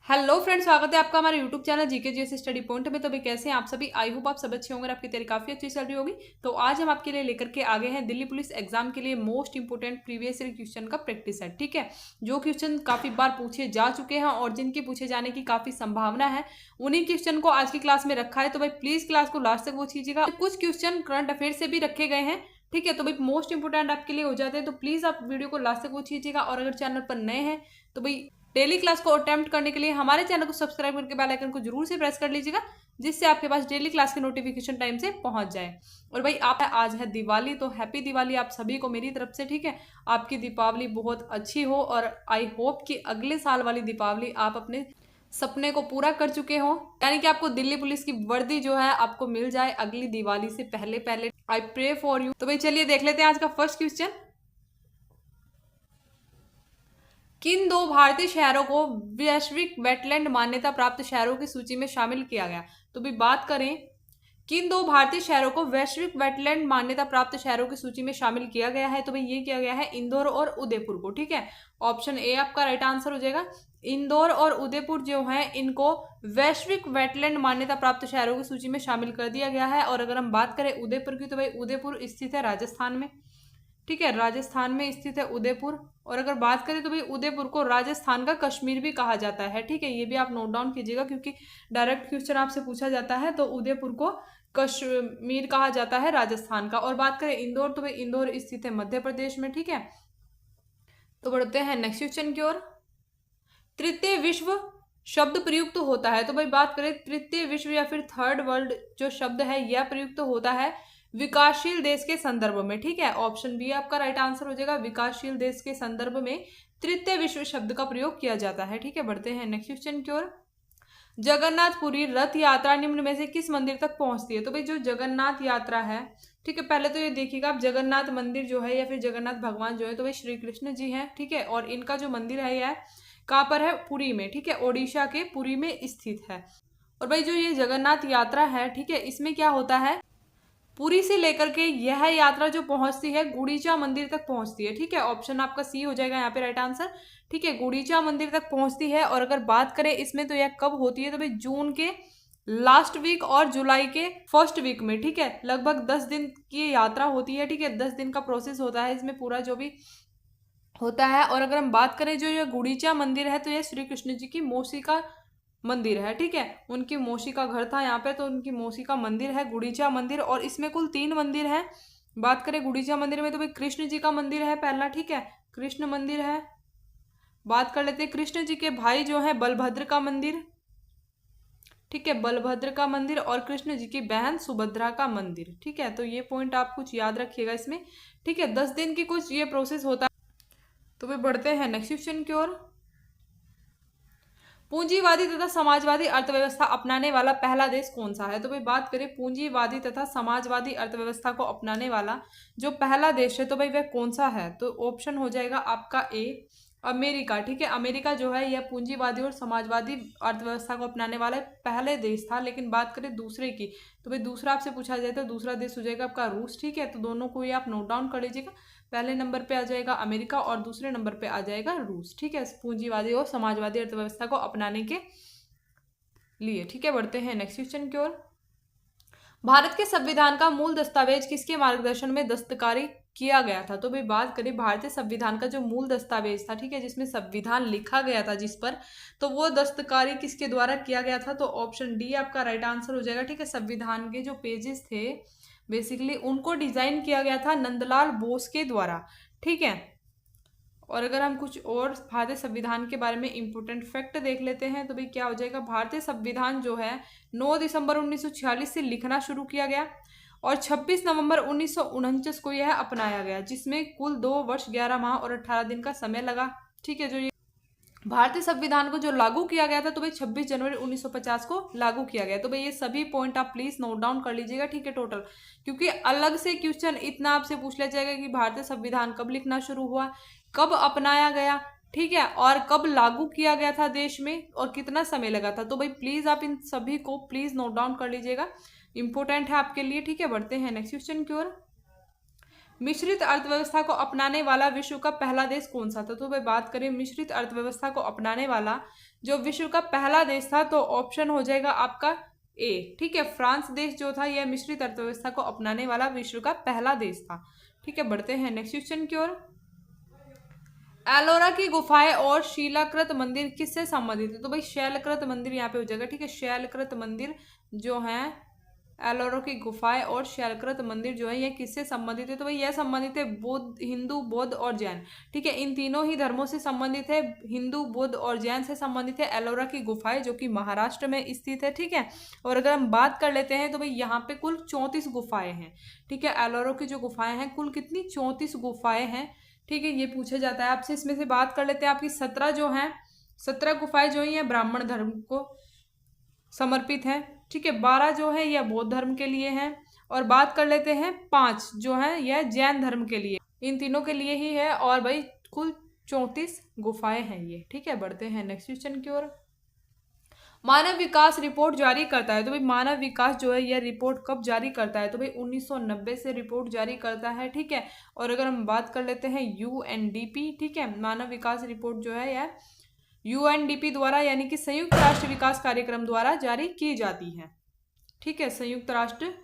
Hello friends, स्वागत है आपका हमारे YouTube channel GK GS study point में। तो भी कैसे हैं आप सभी? आई होप आप सब अच्छे होंगे, आपकी तैयारी काफी अच्छी चल रही होगी। तो आज हम आपके लिए लेकर के आगे हैं दिल्ली पुलिस एग्जाम के लिए most important previous year question का प्रैक्टिस सेट। ठीक है, जो क्वेश्चन काफी बार पूछे जा चुके हैं और जिनके पूछे जाने की काफी संभावना है, उन्हीं क्वेश्चन को आज की क्लास में रखा है। तो भाई प्लीज क्लास को लास्ट तक वॉच कीजिएगा। कुछ क्वेश्चन करंट अफेयर से भी रखे गए हैं। ठीक है, तो भाई मोस्ट इंपोर्टेंट आपके लिए हो जाते हैं, तो प्लीज आप वीडियो को लास्ट तक वॉच कीजिएगा। और अगर चैनल पर नए हैं तो भाई डेली क्लास को अटेम्प्ट करने के लिए हमारे चैनल को सब्सक्राइब करके बेल आइकन को जरूर से प्रेस कर लीजिएगा, जिससे आपके पास डेली क्लास की नोटिफिकेशन टाइम से पहुंच जाए। और भाई आप आज है दिवाली, तो हैप्पी दिवाली आप सभी को मेरी तरफ से। ठीक है, आपकी दीपावली बहुत अच्छी हो और आई होप कि अगले साल वाली दीपावली आप अपने सपने को पूरा कर चुके हो, यानी कि आपको दिल्ली पुलिस की वर्दी जो है आपको मिल जाए अगली दिवाली से पहले पहले। I pray for you. तो भाई चलिए देख लेते हैं आज का फर्स्ट क्वेश्चन। किन दो भारतीय शहरों को वैश्विक वेटलैंड मान्यता प्राप्त शहरों की सूची में शामिल किया गया? तो भी बात करें, किन दो भारतीय शहरों को वैश्विक वेटलैंड मान्यता प्राप्त शहरों की सूची में शामिल किया गया है? तो भाई ये किया गया है इंदौर और उदयपुर को। ठीक है, ऑप्शन ए आपका राइट आंसर हो जाएगा। इंदौर और उदयपुर जो है इनको वैश्विक वेटलैंड मान्यता प्राप्त शहरों की सूची में शामिल कर दिया गया है। और अगर हम बात करें उदयपुर की, तो भाई उदयपुर स्थित है राजस्थान में। ठीक है, राजस्थान में स्थित है उदयपुर। और अगर बात करें तो भाई उदयपुर को राजस्थान का कश्मीर भी कहा जाता है। ठीक है, ये भी आप नोट डाउन कीजिएगा, क्योंकि डायरेक्ट क्वेश्चन आपसे पूछा जाता है। तो उदयपुर को कश्मीर कहा जाता है राजस्थान का। और बात करें इंदौर, तो भाई इंदौर स्थित है मध्य प्रदेश में। ठीक है, तो बढ़ते हैं नेक्स्ट क्वेश्चन की ओर। तृतीय विश्व शब्द प्रयुक्त होता है? तो भाई बात करें तृतीय विश्व या फिर थर्ड वर्ल्ड जो शब्द है यह प्रयुक्त होता है विकासशील देश के संदर्भ में। ठीक है, ऑप्शन बी आपका राइट आंसर हो जाएगा। विकासशील देश के संदर्भ में तृतीय विश्व शब्द का प्रयोग किया जाता है। ठीक है, बढ़ते हैं नेक्स्ट क्वेश्चन की ओर। जगन्नाथपुरी रथ यात्रा निम्न में से किस मंदिर तक पहुंचती है? तो भाई जो जगन्नाथ यात्रा है, ठीक है, पहले तो ये देखिएगा आप, जगन्नाथ मंदिर जो है या फिर जगन्नाथ भगवान जो है, तो भाई श्री कृष्ण जी हैं। ठीक है, और इनका जो मंदिर है यह कहाँ पर है? पुरी में। ठीक है, ओडिशा के पुरी में स्थित है। और भाई जो ये जगन्नाथ यात्रा है, ठीक है, इसमें क्या होता है, पुरी से लेकर के यह यात्रा जो पहुंचती है गुड़ीचा मंदिर तक पहुंचती है। ठीक है, ऑप्शन आपका सी हो जाएगा यहाँ पे राइट आंसर। ठीक है, गुड़ीचा मंदिर तक पहुंचती है। और अगर बात करें इसमें तो यह कब होती है, तो भाई जून के लास्ट वीक और जुलाई के फर्स्ट वीक में। ठीक है, लगभग 10 दिन की यात्रा होती है। ठीक है, 10 दिन का प्रोसेस होता है इसमें पूरा जो भी होता है। और अगर हम बात करें जो ये गुड़ीचा मंदिर है, तो यह श्री कृष्ण जी की मौसी का मंदिर है। ठीक है, उनकी मौसी का घर था यहाँ पे, तो उनकी मौसी का मंदिर है गुड़ीचा मंदिर। और इसमें कुल 3 मंदिर हैं। बात करें गुड़ीचा मंदिर में, तो भाई कृष्ण जी का मंदिर है पहला। ठीक है, कृष्ण मंदिर है। बात कर लेते हैं कृष्ण जी के भाई जो है बलभद्र का मंदिर। ठीक है, बलभद्र का मंदिर और कृष्ण जी की बहन सुभद्रा का मंदिर। ठीक है, तो ये पॉइंट आप कुछ याद रखिएगा इसमें। ठीक है, 10 दिन की कुछ ये प्रोसेस होता है। तो भाई बढ़ते हैं नेक्स्ट क्वेश्चन की ओर। पूंजीवादी तथा समाजवादी अर्थव्यवस्था अपनाने वाला पहला देश कौन सा है? तो भाई बात करें पूंजीवादी तथा समाजवादी अर्थव्यवस्था को अपनाने वाला जो पहला देश है, तो भाई वह कौन सा है? तो ऑप्शन हो जाएगा आपका ए अमेरिका। ठीक है, अमेरिका जो है यह पूंजीवादी और समाजवादी अर्थव्यवस्था को अपनाने वाला पहले देश था। लेकिन बात करें दूसरे की, तो भाई दूसरा आपसे पूछा जाए तो दूसरा देश हो जाएगा आपका रूस। ठीक है, तो दोनों को ही आप नोट डाउन कर लीजिएगा। पहले नंबर पे आ जाएगा अमेरिका और दूसरे नंबर पे आ जाएगा रूस। ठीक है, पूंजीवादी और समाजवादी अर्थव्यवस्था को अपनाने के लिए। ठीक है, बढ़ते हैं नेक्स्ट क्वेश्चन की ओर। भारत के संविधान का मूल दस्तावेज किसके मार्गदर्शन में दस्तकारी किया गया था? तो भाई बात करें भारतीय संविधान का जो मूल दस्तावेज था, ठीक है, जिसमें संविधान लिखा गया था जिस पर, तो वो दस्तकारी किसके द्वारा किया गया था? तो ऑप्शन डी आपका राइट आंसर हो जाएगा। ठीक है, संविधान के जो पेजेस थे बेसिकली उनको डिजाइन किया गया था नंदलाल बोस के द्वारा। ठीक है, और अगर हम कुछ और भारतीय संविधान के बारे में इंपॉर्टेंट फैक्ट देख लेते हैं, तो भाई क्या हो जाएगा, भारतीय संविधान जो है 9 दिसंबर 1946 से लिखना शुरू किया गया और 26 नवंबर 1949 को यह अपनाया गया, जिसमें कुल 2 वर्ष 11 माह और 18 दिन का समय लगा। ठीक है, जो ये भारतीय संविधान को जो लागू किया गया था, तो भाई 26 जनवरी 1950 को लागू किया गया। तो भाई ये सभी पॉइंट आप प्लीज नोट डाउन कर लीजिएगा। ठीक है, टोटल, क्योंकि अलग से क्वेश्चन इतना आपसे पूछ लिया जाएगा कि भारतीय संविधान कब लिखना शुरू हुआ, कब अपनाया गया, ठीक है, और कब लागू किया गया था देश में और कितना समय लगा था। तो भाई प्लीज आप इन सभी को प्लीज नोट डाउन कर लीजिएगा, इंपॉर्टेंट है आपके लिए। ठीक है, बढ़ते हैं नेक्स्ट क्वेश्चन की ओर। मिश्रित अर्थव्यवस्था को अपनाने वाला विश्व का पहला देश कौन सा था? तो भाई बात करें मिश्रित अर्थव्यवस्था को अपनाने वाला जो विश्व का पहला देश था, तो ऑप्शन हो जाएगा आपका ए। ठीक है, फ्रांस देश जो था यह मिश्रित अर्थव्यवस्था को अपनाने वाला विश्व का पहला देश था। ठीक है, बढ़ते हैं नेक्स्ट क्वेश्चन की ओर। एलोरा की गुफाएं और शिलाकृत मंदिर किससे संबंधित है? तो भाई शैलकृत मंदिर यहाँ पे हो जाएगा। ठीक है, शैलकृत मंदिर जो है, एलोरा की गुफाएं और शैलकृत मंदिर जो है ये किससे संबंधित है? तो भाई यह संबंधित है बुद्ध, हिंदू, बौद्ध और जैन। ठीक है, इन तीनों ही धर्मों से संबंधित है, हिंदू, बौद्ध और जैन से संबंधित है एलोरा की गुफाएं, जो कि महाराष्ट्र में स्थित है। ठीक है, और अगर हम बात कर लेते हैं तो भाई यहाँ पे कुल 34 गुफाएं हैं। ठीक है, एलोरा की जो गुफाएं हैं कुल कितनी, 34 गुफाएं हैं। ठीक है, ये पूछा जाता है आपसे। इसमें से बात कर लेते हैं आपकी 17 जो हैं, 17 गुफाएं जो हैं ब्राह्मण धर्म को समर्पित हैं। ठीक है, 12 जो है यह बौद्ध धर्म के लिए हैं, और बात कर लेते हैं 5 जो है यह जैन धर्म के लिए, इन तीनों के लिए ही है। और भाई कुल 34 गुफाएं हैं ये। ठीक है, बढ़ते हैं नेक्स्ट क्वेश्चन की ओर। मानव विकास रिपोर्ट जारी करता है। तो भाई मानव विकास जो है यह रिपोर्ट कब जारी करता है? तो भाई 1990 से रिपोर्ट जारी करता है। ठीक है, और अगर हम बात कर लेते हैं यूएनडीपी, ठीक है, मानव विकास रिपोर्ट जो है यह यूएनडीपी द्वारा यानी कि संयुक्त राष्ट्र विकास कार्यक्रम द्वारा जारी की जाती है। ठीक है, संयुक्त राष्ट्र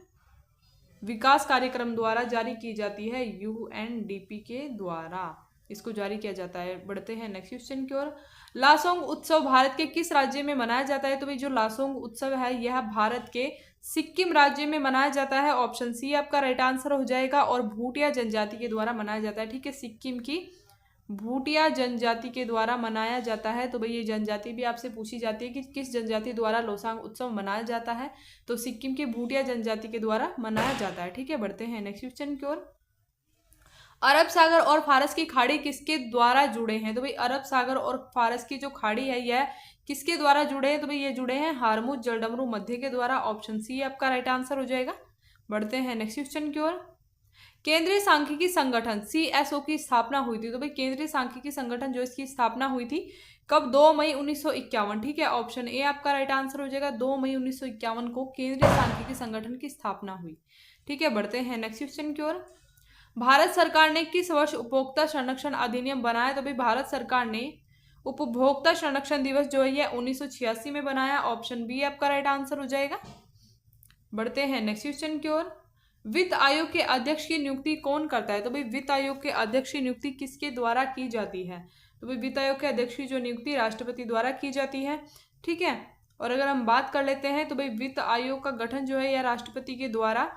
विकास कार्यक्रम द्वारा जारी की जाती है, यूएनडीपी के द्वारा इसको जारी किया जाता है। बढ़ते हैं नेक्स्ट क्वेश्चन की ओर। लासोंग उत्सव भारत के किस राज्य में मनाया जाता है? तो भाई जो लासोंग उत्सव है यह भारत के सिक्किम राज्य में मनाया जाता है। ऑप्शन सी आपका राइट आंसर हो जाएगा, और भूटिया जनजाति के द्वारा मनाया जाता है। ठीक है, सिक्किम की भूटिया जनजाति के द्वारा मनाया जाता है। तो भाई ये जनजाति भी आपसे पूछी जाती है कि किस जनजाति द्वारा लोसांग उत्सव मनाया जाता है, तो सिक्किम की भूटिया जनजाति के द्वारा मनाया जाता है। ठीक है, बढ़ते हैं नेक्स्ट क्वेश्चन की ओर। अरब सागर और फारस की खाड़ी किसके द्वारा जुड़े हैं? तो भाई अरब सागर और फारस की जो खाड़ी है यह किसके द्वारा जुड़े हैं? तो भाई ये जुड़े हैं हारमुज जलडमरू मध्य के द्वारा। ऑप्शन सी आपका राइट आंसर हो जाएगा। बढ़ते हैं नेक्स्ट क्वेश्चन की ओर। केंद्रीय सांख्यिकी संगठन सीएसओ की स्थापना हुई थी। तो भाई केंद्रीय सांख्यिकी संगठन जो इसकी स्थापना हुई थी कब? 2 मई 1951। ठीक है, ऑप्शन ए आपका राइट आंसर हो जाएगा। 2 मई 1951 को केंद्रीय सांख्यिकी संगठन की स्थापना हुई। ठीक है, बढ़ते हैं नेक्स्ट क्वेश्चन की ओर। भारत सरकार ने किस वर्ष उपभोक्ता संरक्षण अधिनियम बनाया? तो भाई भारत सरकार ने उपभोक्ता संरक्षण दिवस जो है यह 1986 में बनाया। ऑप्शन बी आपका राइट आंसर हो जाएगा। बढ़ते हैं नेक्स्ट क्वेश्चन की ओर। वित्त आयोग के अध्यक्ष की नियुक्ति कौन करता है? तो भाई वित्त आयोग के अध्यक्ष की नियुक्ति किसके द्वारा की जाती है? तो भाई वित्त आयोग के अध्यक्ष की जो नियुक्ति राष्ट्रपति द्वारा की जाती है। ठीक है, और अगर हम बात कर लेते हैं तो भाई वित्त आयोग का गठन जो है यह राष्ट्रपति के द्वारा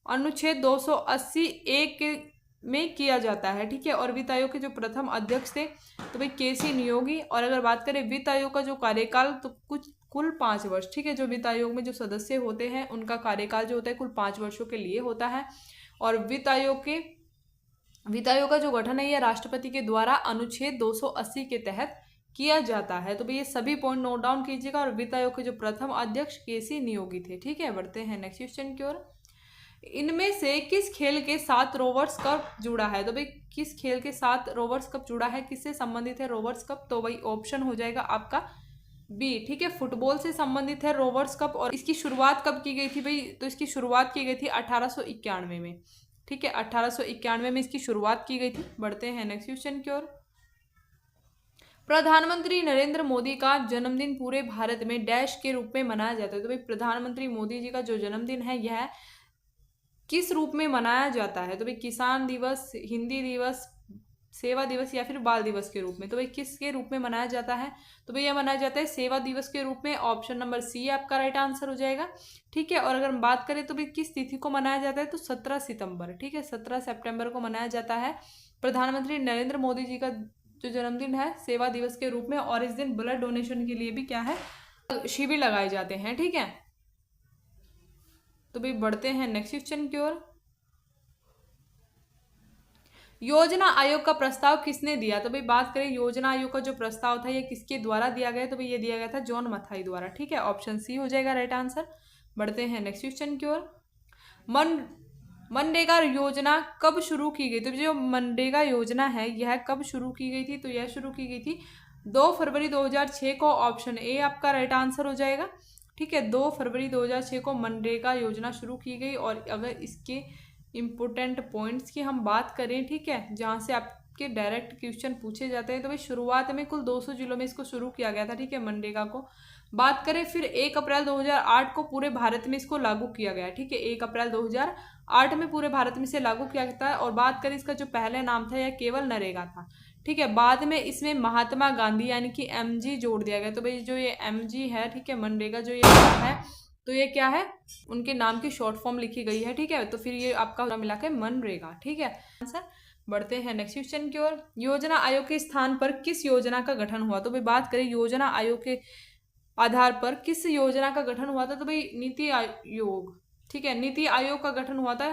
अनुच्छेद 280(1) में किया जाता है। ठीक है, और वित्त आयोग के जो प्रथम अध्यक्ष थे तो भाई केसी नियोगी। और अगर बात करें वित्त आयोग का जो कार्यकाल तो कुल 5 वर्ष। ठीक है, जो वित्त आयोग में जो सदस्य होते हैं उनका कार्यकाल जो होता है कुल 5 वर्षों के लिए होता है। और वित्त आयोग का जो गठन है यह राष्ट्रपति के द्वारा अनुच्छेद 280 के तहत किया जाता है। तो भाई ये सभी पॉइंट नोट डाउन कीजिएगा। और वित्त आयोग के जो प्रथम अध्यक्ष केसी नियोगी थे। ठीक है, बढ़ते हैं नेक्स्ट क्वेश्चन की ओर। इनमें से किस खेल के साथ रोवर्स कप जुड़ा है? तो भाई किस खेल के साथ रोवर्स कप जुड़ा है, किससे संबंधित है रोवर्स कप? तो भाई ऑप्शन हो जाएगा आपका बी। ठीक है, फुटबॉल से संबंधित है रोवर्स कप। और इसकी शुरुआत कब की गई थी भाई? तो इसकी शुरुआत की गई थी 1891 में। ठीक है, 1891 में इसकी शुरुआत की गई थी। बढ़ते हैं नेक्स्ट क्वेश्चन की ओर। प्रधानमंत्री नरेंद्र मोदी का जन्मदिन पूरे भारत में डैश के रूप में मनाया जाता है। तो भाई प्रधानमंत्री मोदी जी का जो जन्मदिन है यह किस रूप में मनाया जाता है? तो भाई किसान दिवस, हिंदी दिवस, सेवा दिवस या फिर बाल दिवस के रूप में? तो भाई किसके रूप में मनाया जाता है? तो भाई यह मनाया जाता है सेवा दिवस के रूप में। ऑप्शन नंबर सी आपका राइट आंसर हो जाएगा। ठीक है, और अगर हम बात करें तो भाई किस तिथि को मनाया जाता है? तो 17 सितंबर। ठीक है, 17 सितंबर को मनाया जाता है प्रधानमंत्री नरेंद्र मोदी जी का जो जन्मदिन है सेवा दिवस के रूप में। और इस दिन ब्लड डोनेशन के लिए भी क्या है, शिविर लगाए जाते हैं। ठीक है, तो भाई बढ़ते हैं नेक्स्ट क्वेश्चन की ओर। योजना आयोग का प्रस्ताव किसने दिया? तो भाई बात करें योजना आयोग का जो प्रस्ताव था ये किसके द्वारा दिया गया? तो भाई ये दिया गया था जॉन मथाई द्वारा। ठीक है, ऑप्शन सी हो जाएगा राइट आंसर। बढ़ते हैं नेक्स्ट क्वेश्चन की ओर। मनरेगा योजना कब शुरू की गई? तो जो मनरेगा योजना है यह कब शुरू की गई थी? तो यह शुरू की गई थी 2 फरवरी 2006 को। ऑप्शन ए आपका राइट आंसर हो जाएगा। ठीक है, 2 फरवरी 2006 को मनरेगा योजना शुरू की गई। और अगर इसके इम्पोर्टेंट पॉइंट्स की हम बात करें, ठीक है, जहाँ से आपके डायरेक्ट क्वेश्चन पूछे जाते हैं, तो भाई शुरुआत में कुल 200 जिलों में इसको शुरू किया गया था, ठीक है, मनरेगा को। बात करें फिर 1 अप्रैल 2008 को पूरे भारत में इसको लागू किया गया, ठीक है, 1 अप्रैल 2008 में पूरे भारत में से लागू किया गया था। और बात करें इसका जो पहले नाम था, यह केवल नरेगा था, ठीक है। बाद में इसमें महात्मा गांधी यानी कि एमजी जोड़ दिया गया। तो भाई जो ये एमजी है, ठीक है, मनरेगा जो ये है, तो ये क्या है, उनके नाम की शॉर्ट फॉर्म लिखी गई है, ठीक है। तो फिर ये आपका मिला के मनरेगा, ठीक है आंसर। बढ़ते हैं नेक्स्ट क्वेश्चन की ओर। योजना आयोग के स्थान पर किस योजना का गठन हुआ? तो भाई बात करें योजना आयोग के आधार पर किस योजना का गठन हुआ था, तो भाई नीति आयोग, ठीक है, नीति आयोग का गठन हुआ था।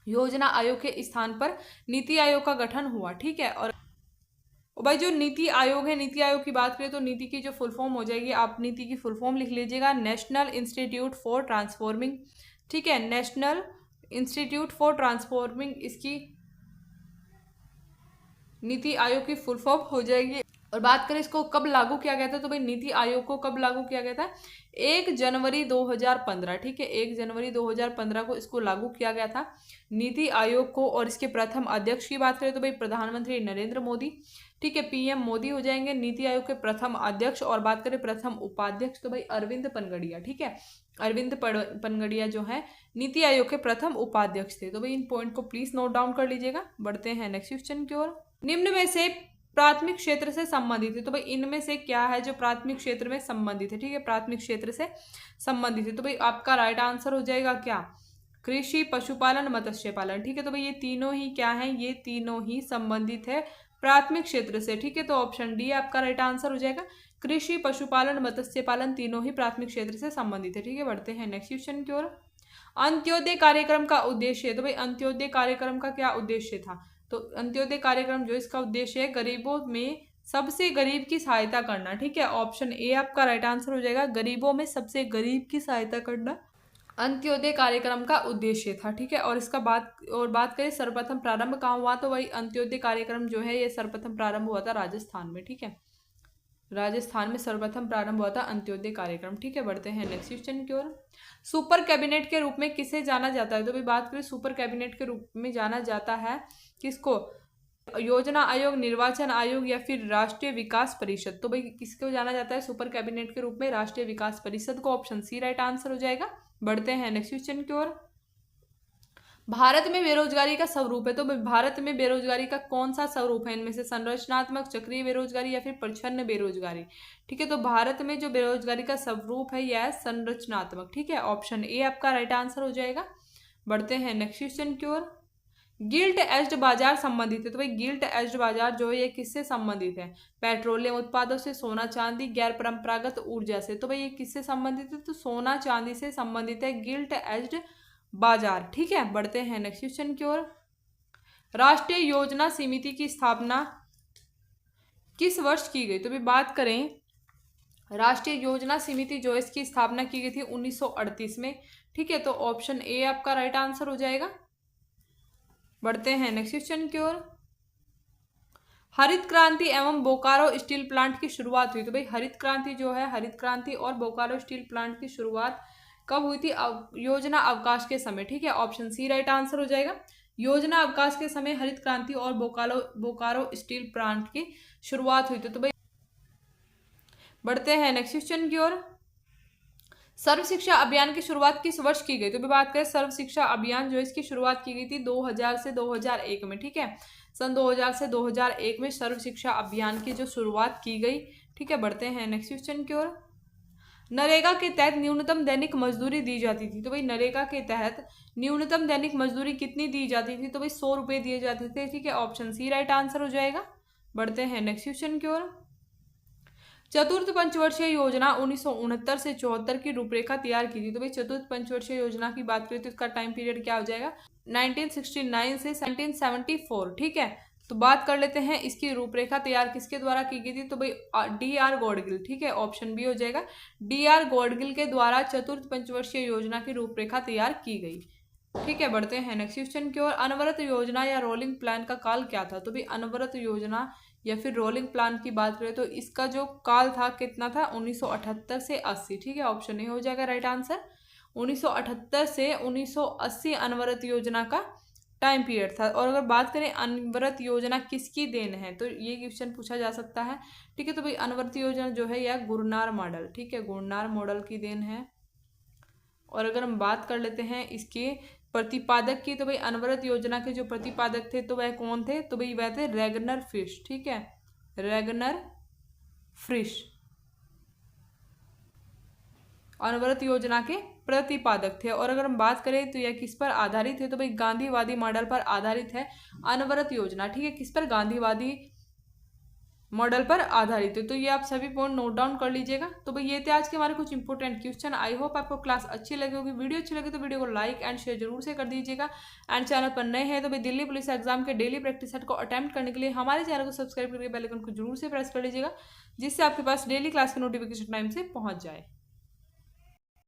योजना आयोग के स्थान पर नीति आयोग का गठन हुआ, ठीक है। और भाई जो नीति आयोग है, नीति आयोग की बात करें तो नीति की जो फुल फॉर्म हो जाएगी, आप नीति की फुल फॉर्म लिख लीजिएगा, नेशनल इंस्टीट्यूट फॉर ट्रांसफॉर्मिंग, ठीक है, नेशनल इंस्टीट्यूट फॉर ट्रांसफॉर्मिंग इसकी नीति आयोग की फुल फॉर्म हो जाएगी। और बात करें इसको कब लागू किया गया था, तो भाई नीति आयोग को कब लागू किया गया था? 1 जनवरी 2015, ठीक है, 1 जनवरी 2015 को इसको लागू किया गया था नीति आयोग को। और इसके प्रथम अध्यक्ष की बात करें तो भाई प्रधानमंत्री नरेंद्र मोदी, ठीक है, पीएम मोदी हो जाएंगे नीति आयोग के प्रथम अध्यक्ष। और बात करें प्रथम उपाध्यक्ष तो भाई अरविंद पनगड़िया, ठीक है, अरविंद पनगड़िया जो है नीति आयोग के प्रथम उपाध्यक्ष थे। तो भाई इन पॉइंट को प्लीज नोट डाउन कर लीजिएगा। बढ़ते हैं नेक्स्ट क्वेश्चन की ओर। निम्न में से प्राथमिक क्षेत्र से संबंधित है, तो भाई इनमें से क्या है जो प्राथमिक क्षेत्र में संबंधित है, ठीक है, प्राथमिक क्षेत्र से संबंधित है। तो भाई आपका राइट आंसर हो जाएगा क्या? कृषि, पशुपालन, मत्स्य पालन, ठीक है। तो भाई ये तीनों ही क्या है, ये तीनों ही संबंधित है प्राथमिक क्षेत्र से, ठीक है। तो ऑप्शन डी आपका राइट आंसर हो जाएगा। कृषि, पशुपालन, मत्स्य पालन तीनों ही प्राथमिक क्षेत्र से संबंधित है, ठीक है। बढ़ते हैं नेक्स्ट क्वेश्चन की ओर। अंत्योदय कार्यक्रम का उद्देश्य है, तो भाई अंत्योदय कार्यक्रम का क्या उद्देश्य था? तो अंत्योदय कार्यक्रम जो इसका उद्देश्य है गरीबों में सबसे गरीब की सहायता करना, ठीक है। ऑप्शन ए आपका राइट आंसर हो जाएगा, गरीबों में सबसे गरीब की सहायता करना अंत्योदय कार्यक्रम का उद्देश्य था, ठीक है। और इसका बात करें सर्वप्रथम प्रारंभ कहाँ हुआ, तो वही अंत्योदय कार्यक्रम जो है ये सर्वप्रथम प्रारंभ हुआ था राजस्थान में, ठीक है, राजस्थान में सर्वप्रथम प्रारंभ हुआ था अंत्योदय कार्यक्रम, ठीक है। बढ़ते हैं नेक्स्ट क्वेश्चन की ओर। सुपर कैबिनेट के रूप में किसे जाना जाता है? तो भाई बात करें सुपर कैबिनेट के रूप में जाना जाता है किसको? योजना आयोग, निर्वाचन आयोग या फिर राष्ट्रीय विकास परिषद। तो भाई किसको जाना जाता है सुपर कैबिनेट के रूप में? राष्ट्रीय विकास परिषद को। ऑप्शन सी राइट आंसर हो जाएगा। बढ़ते हैं नेक्स्ट क्वेश्चन की ओर। भारत में बेरोजगारी का स्वरूप है, तो भारत में बेरोजगारी का कौन सा स्वरूप है इनमें से? संरचनात्मक, चक्रीय बेरोजगारी या फिर प्रच्छन्न बेरोजगारी, ठीक है। तो भारत में जो बेरोजगारी का स्वरूप है यह है संरचनात्मक, ठीक है। ऑप्शन ए आपका राइट आंसर हो जाएगा। बढ़ते हैं नेक्स्ट क्वेश्चन की ओर। गिल्ट एज्ड बाजार संबंधित है, तो भाई गिल्ट एज्ड बाजार जो है ये किससे संबंधित है? पेट्रोलियम उत्पादों से, सोना चांदी, गैर परंपरागत ऊर्जा से। तो भाई ये किससे संबंधित है? तो सोना चांदी से संबंधित है गिल्ट एज्ड बाजार, ठीक है। बढ़ते हैं नेक्स्ट क्वेश्चन की ओर। राष्ट्रीय योजना समिति की स्थापना किस वर्ष की गई? तो भी बात करें राष्ट्रीय योजना समिति जो इसकी स्थापना की गई थी 1938 में, ठीक है। तो ऑप्शन ए आपका राइट आंसर हो जाएगा। बढ़ते हैं नेक्स्ट क्वेश्चन की ओर। हरित क्रांति एवं बोकारो स्टील प्लांट की शुरुआत हुई, तो भाई हरित क्रांति जो है, हरित क्रांति और बोकारो स्टील प्लांट की शुरुआत कब हुई थी? योजना अवकाश के समय, ठीक है। ऑप्शन सी राइट आंसर हो जाएगा। योजना अवकाश के समय हरित क्रांति और बोकारो स्टील प्लांट की शुरुआत हुई थी। तो भाई बढ़ते हैं नेक्स्ट क्वेश्चन की ओर। सर्व शिक्षा अभियान की शुरुआत किस वर्ष की गई? तो भी बात करें सर्व शिक्षा अभियान जो इसकी शुरुआत की गई थी 2000 से 2001 में, ठीक है। सन 2000 से 2001 में सर्व शिक्षा अभियान की जो शुरुआत की गई, ठीक है। बढ़ते हैं नेक्स्ट क्वेश्चन की ओर। नरेगा के तहत न्यूनतम दैनिक मजदूरी दी जाती थी, तो भाई नरेगा के तहत न्यूनतम दैनिक मजदूरी कितनी दी जाती थी? तो भाई 100 रुपये दिए जाते थे, ठीक है। ऑप्शन सी राइट आंसर हो जाएगा। बढ़ते हैं नेक्स्ट क्वेश्चन की ओर। चतुर्थ पंचवर्षीय योजना 1969 से 74 की रूपरेखा तैयार की थी, तो भाई चतुर्थ पंचवर्षीय योजना की बात करें तो इसका टाइम पीरियड क्या हो जाएगा? 1969 से 1974, ठीक है। तो बात कर लेते हैं इसकी रूपरेखा तैयार किसके द्वारा की गई थी? तो भाई डी.आर. गॉडगिल, ठीक है। ऑप्शन बी हो जाएगा। डी.आर. गॉडगिल के द्वारा चतुर्थ पंचवर्षीय योजना की रूपरेखा तैयार की गई, ठीक है। बढ़ते हैं नेक्स्ट क्वेश्चन की ओर। अनवरत योजना या रोलिंग प्लान का काल क्या था? तो भाई अनवरत योजना या फिर रोलिंग प्लान की बात करें तो इसका जो काल था कितना था? 1978 से 80, ठीक है। ऑप्शन ए हो जाएगा राइट आंसर। 1978 से 1980 अनवरत योजना का टाइम पीरियड था। और अगर बात करें अनवरत योजना किसकी देन है, तो ये क्वेश्चन पूछा जा सकता है। ठीक है, तो भाई अनवरत योजना जो है यह गुरनार मॉडल, ठीक है, गुरनार मॉडल की देन है। और अगर हम बात कर लेते हैं इसके प्रतिपादक की, तो भाई अनवरत योजना के जो प्रतिपादक थे तो वह कौन थे, तो भाई वह थे रैगनर फिश। ठीक है, रैगनर फिश अनवरत योजना के प्रतिपादक थे। और अगर हम बात करें तो यह किस पर आधारित है, तो भाई गांधीवादी मॉडल पर आधारित है अनवरत योजना। ठीक है, किस पर, गांधीवादी मॉडल पर आधारित है। तो ये आप सभी पॉइंट नोट डाउन कर लीजिएगा। तो भाई ये थे आज के हमारे कुछ इंपॉर्टेंट क्वेश्चन। आई होप आपको क्लास अच्छी लगी होगी। वीडियो अच्छी लगी तो वीडियो को लाइक एंड शेयर जरूर से कर दीजिएगा। एंड चैनल पर नए हैं तो भाई दिल्ली पुलिस एग्जाम के डेली प्रैक्टिस सेट को अटेम्प्ट करने के लिए हमारे चैनल को सब्सक्राइब करके बेल आइकन को जरूर से प्रेस कर लीजिएगा, जिससे आपके पास डेली क्लास के नोटिफिकेशन टाइम से पहुंच जाए।